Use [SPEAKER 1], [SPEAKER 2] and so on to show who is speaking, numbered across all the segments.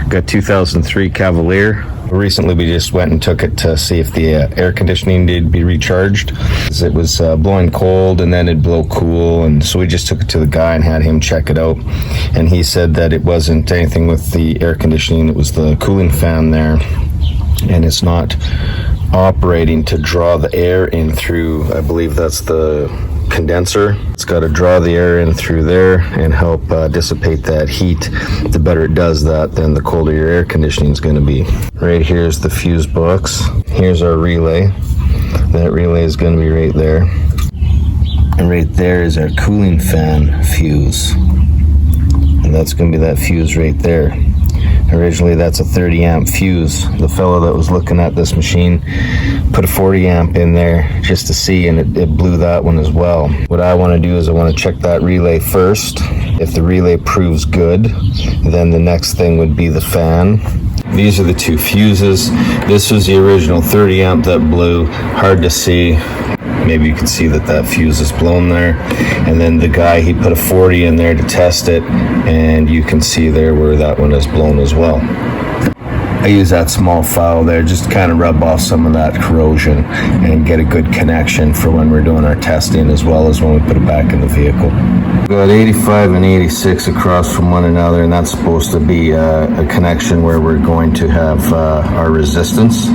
[SPEAKER 1] Got 2003 Cavalier. Recently we just went and took it to see if the air conditioning needed to be recharged. It was blowing cold and then it'd blow cool, and so we just took it to the guy and had him check it out. And he said that it wasn't anything with the air conditioning, it was the cooling fan there. And it's not operating to draw the air in through, I believe that's the condenser. It's got to draw the air in through there and help dissipate that heat. The better it does that, then the colder your air conditioning is going to be. Right here is the fuse box. Here's our relay. That relay is going to be right there. And right there is our cooling fan fuse. And that's going to be that fuse right there. Originally that's a 30 amp fuse. The fellow that was looking at this machine put a 40 amp in there just to see, and it blew that one as well. What I want to do is I want to check that relay first. If the relay proves good, then the next thing would be the fan. These are the two fuses. This was the original 30 amp that blew. Hard to see. Maybe you can see that fuse is blown there. And then the guy, he put a 40 in there to test it, and you can see there where that one is blown as well. I use that small file there just to kind of rub off some of that corrosion and get a good connection for when we're doing our testing, as well as when we put it back in the vehicle. We've got 85 and 86 across from one another, and that's supposed to be a connection where we're going to have our resistance.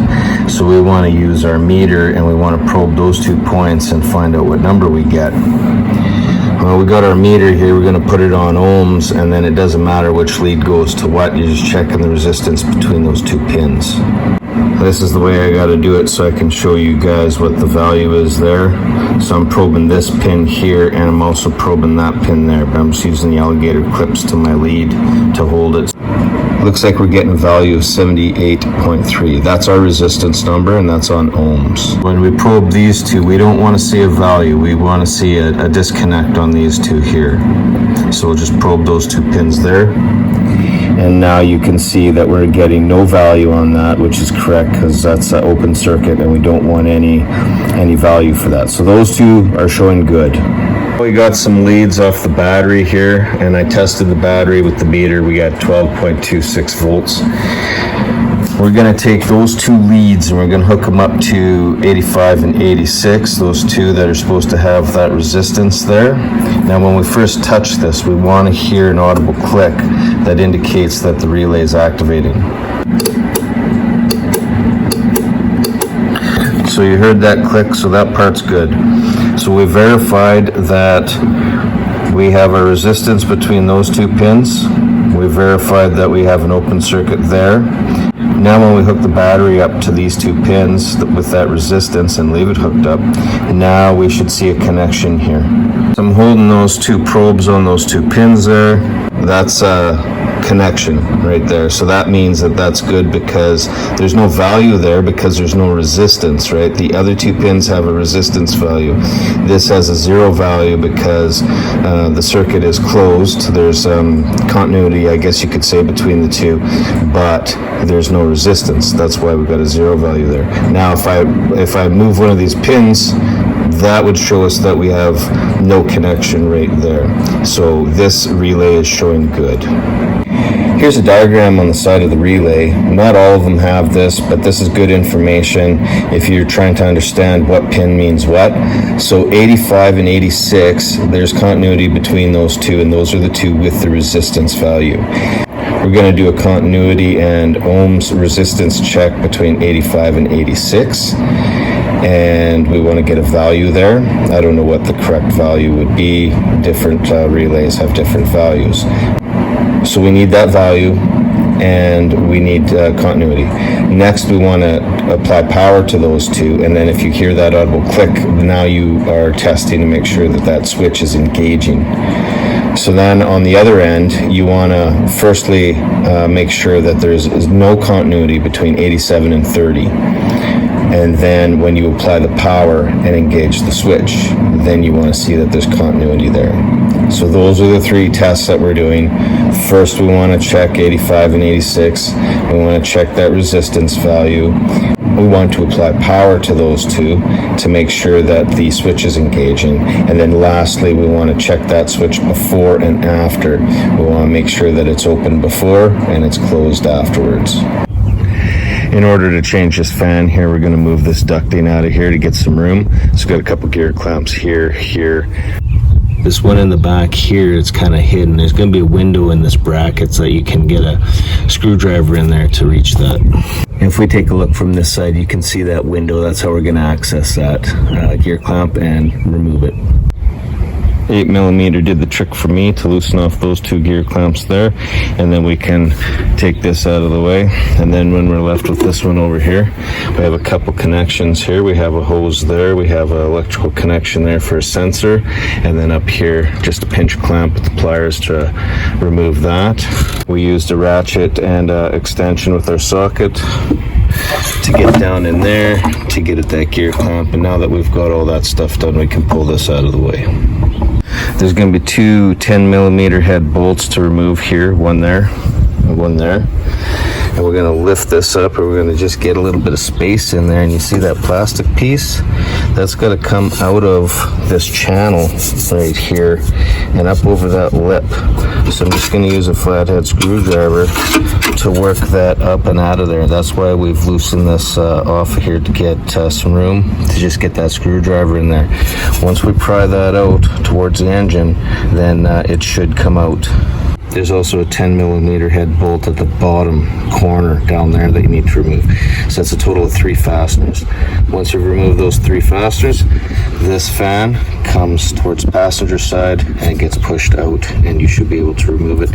[SPEAKER 1] So we want to use our meter and we want to probe those 2 points and find out what number we get. Well, we got our meter here, we're going to put it on ohms, and then it doesn't matter which lead goes to what, you're just checking the resistance between those 2 pins. This is the way I got to do it so I can show you guys what the value is there. So I'm probing this pin here, and I'm also probing that pin there, but I'm just using the alligator clips to my lead to hold it. Looks like we're getting a value of 78.3. That's our resistance number, and that's on ohms. When we probe these two, we don't want to see a value. We want to see a disconnect on these two here. So we'll just probe those 2 pins there. And now you can see that we're getting no value on that, which is correct because that's an open circuit and we don't want any value for that. So those 2 are showing good. We got some leads off the battery here, and I tested the battery with the meter. We got 12.26 volts. We're going to take those 2 leads and we're going to hook them up to 85 and 86, those 2 that are supposed to have that resistance there. Now when we first touch this, we want to hear an audible click that indicates that the relay is activating. So you heard that click, so that part's good. So we verified that we have a resistance between those 2 pins. We verified that we have an open circuit there. Now when we hook the battery up to these 2 pins with that resistance and leave it hooked up, now we should see a connection here. So I'm holding those 2 probes on those 2 pins there. That's a connection right there. So that means that that's good because there's no value there because there's no resistance, right? The other 2 pins have a resistance value. This has a 0 value because the circuit is closed. There's continuity, I guess you could say, between the 2, but there's no resistance. That's why we've got a 0 value there. Now if I move one of these pins, that would show us that we have no connection right there. So this relay is showing good. Here's a diagram on the side of the relay. Not all of them have this, but this is good information if you're trying to understand what pin means what. So 85 and 86, there's continuity between those 2, and those are the 2 with the resistance value. We're going to do a continuity and ohms resistance check between 85 and 86. And we want to get a value there. I don't know what the correct value would be. Different relays have different values. So we need that value, and we need continuity. Next, we want to apply power to those 2, and then if you hear that audible click, now you are testing to make sure that switch is engaging. So then on the other end, you want to firstly make sure that there's no continuity between 87 and 30. And then when you apply the power and engage the switch, then you want to see that there's continuity there. So those are the 3 tests that we're doing. First, we want to check 85 and 86. We want to check that resistance value. we want to apply power to those two to make sure that the switch is engaging. And then lastly, we want to check that switch before and after. We want to make sure that it's open before and it's closed afterwards. In order to change this fan here, we're going to move this ducting out of here to get some room. So we've got a couple gear clamps here. This one in the back here, it's kind of hidden. There's going to be a window in this bracket so that you can get a screwdriver in there to reach that. If we take a look from this side, you can see that window. That's how we're going to access that gear clamp and remove it. 8mm did the trick for me to loosen off those two gear clamps there, and then we can take this out of the way. And then when we're left with this one over here, we have a couple connections here. We have a hose there, we have an electrical connection there for a sensor, and then up here just a pinch clamp with the pliers to remove that. We used a ratchet and extension with our socket to get down in there to get at that gear clamp. And now that we've got all that stuff done, we can pull this out of the way. There's going to be two 10mm head bolts to remove here, one there and one there. And we're going to lift this up, or we're going to just get a little bit of space in there. And you see that plastic piece? That's got to come out of this channel right here and up over that lip. So I'm just going to use a flathead screwdriver to work that up and out of there. That's why we've loosened this off here, to get some room to just get that screwdriver in there. Once we pry that out towards the engine, then it should come out. There's also a 10mm head bolt at the bottom corner down there that you need to remove. So that's a total of 3 fasteners. Once you remove those 3 fasteners, this fan comes towards the passenger side and it gets pushed out, and you should be able to remove it.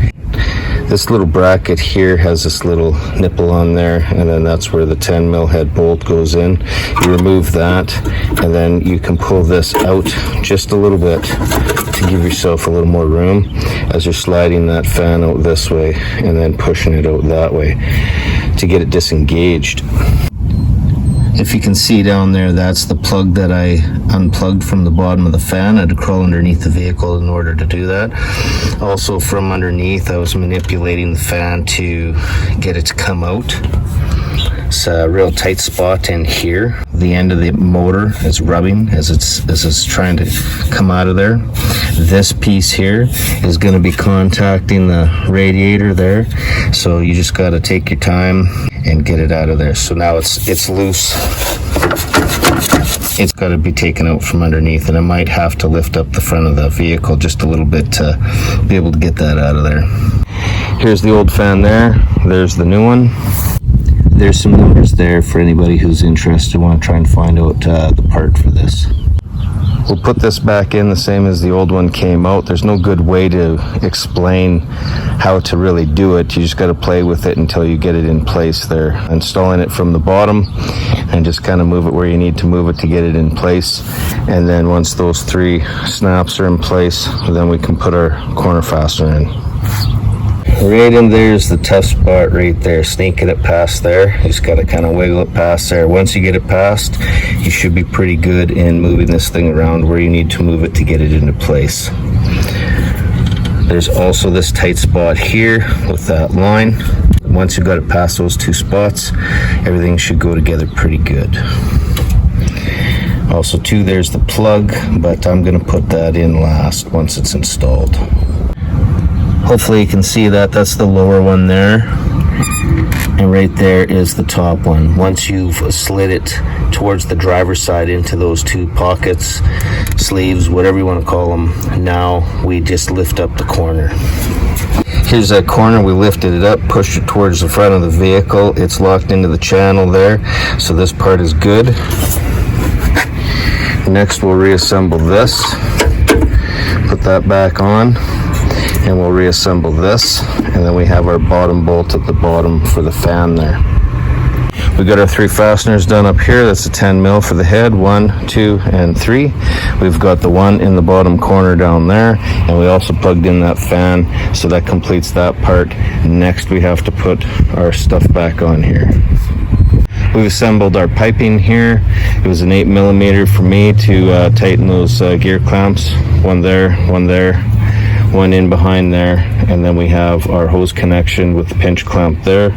[SPEAKER 1] This little bracket here has this little nipple on there, and then that's where the 10mm head bolt goes in. You remove that, and then you can pull this out just a little bit to give yourself a little more room as you're sliding that fan out this way and then pushing it out that way to get it disengaged. If you can see down there, that's the plug that I unplugged from the bottom of the fan. I had to crawl underneath the vehicle in order to do that. Also from underneath, I was manipulating the fan to get it to come out. It's a real tight spot in here. The end of the motor is rubbing as it's trying to come out of there. This piece here is going to be contacting the radiator there. So you just got to take your time and get it out of there. So now it's loose. It's got to be taken out from underneath, and I might have to lift up the front of the vehicle just a little bit to be able to get that out of there. Here's the old fan there. There's the new one. There's some numbers there for anybody who's interested, want to try and find out the part for this. We'll put this back in the same as the old one came out. There's no good way to explain how to really do it. You just got to play with it until you get it in place there. Installing it from the bottom and just kind of move it where you need to move it to get it in place. And then once those 3 snaps are in place, then we can put our corner fastener in. Right in there's the tough spot right there, sneaking it past there. You just got to kind of wiggle it past there. Once you get it past, you should be pretty good in moving this thing around where you need to move it to get it into place. There's also this tight spot here with that line. Once you got it past those 2 spots, everything should go together pretty good. Also too, there's the plug, but I'm going to put that in last once it's installed. Hopefully you can see that. That's the lower one there, and right there is the top one. Once you've slid it towards the driver's side into those 2 pockets, sleeves, whatever you want to call them, now we just lift up the corner. Here's that corner. We lifted it up, pushed it towards the front of the vehicle. It's locked into the channel there, so this part is good. Next we'll reassemble this, put that back on, and we'll reassemble this, and then we have our bottom bolt at the bottom for the fan there. We got our 3 fasteners done up here. That's a 10mm for the head, 1, 2, and 3. We've got the one in the bottom corner down there, and we also plugged in that fan, so that completes that part. Next we have to put our stuff back on here. We've assembled our piping here. It was an 8mm for me to tighten those gear clamps. One there, one in behind there, and then we have our hose connection with the pinch clamp there.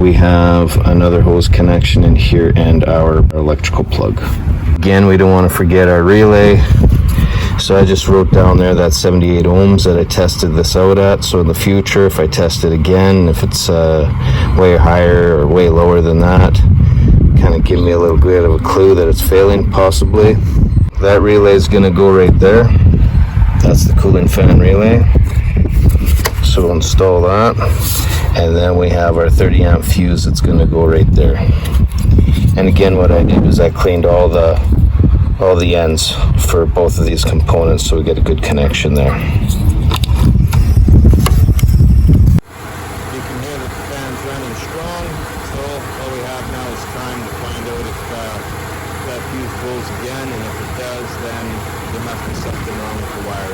[SPEAKER 1] We have another hose connection in here and our electrical plug. Again, we don't want to forget our relay. So I just wrote down there that 78 ohms that I tested this out at. So in the future, if I test it again, if it's way higher or way lower than that, kind of give me a little bit of a clue that it's failing possibly. That relay is going to go right there. That's the cooling fan relay. So we'll install that. And then we have our 30 amp fuse that's going to go right there. And again, what I did was I cleaned all the ends for both of these components so we get a good connection there. You can hear that the fan's running strong, so all we have now is time to find out if that fuse blows again, and if it does, then there must be something wrong with the wire.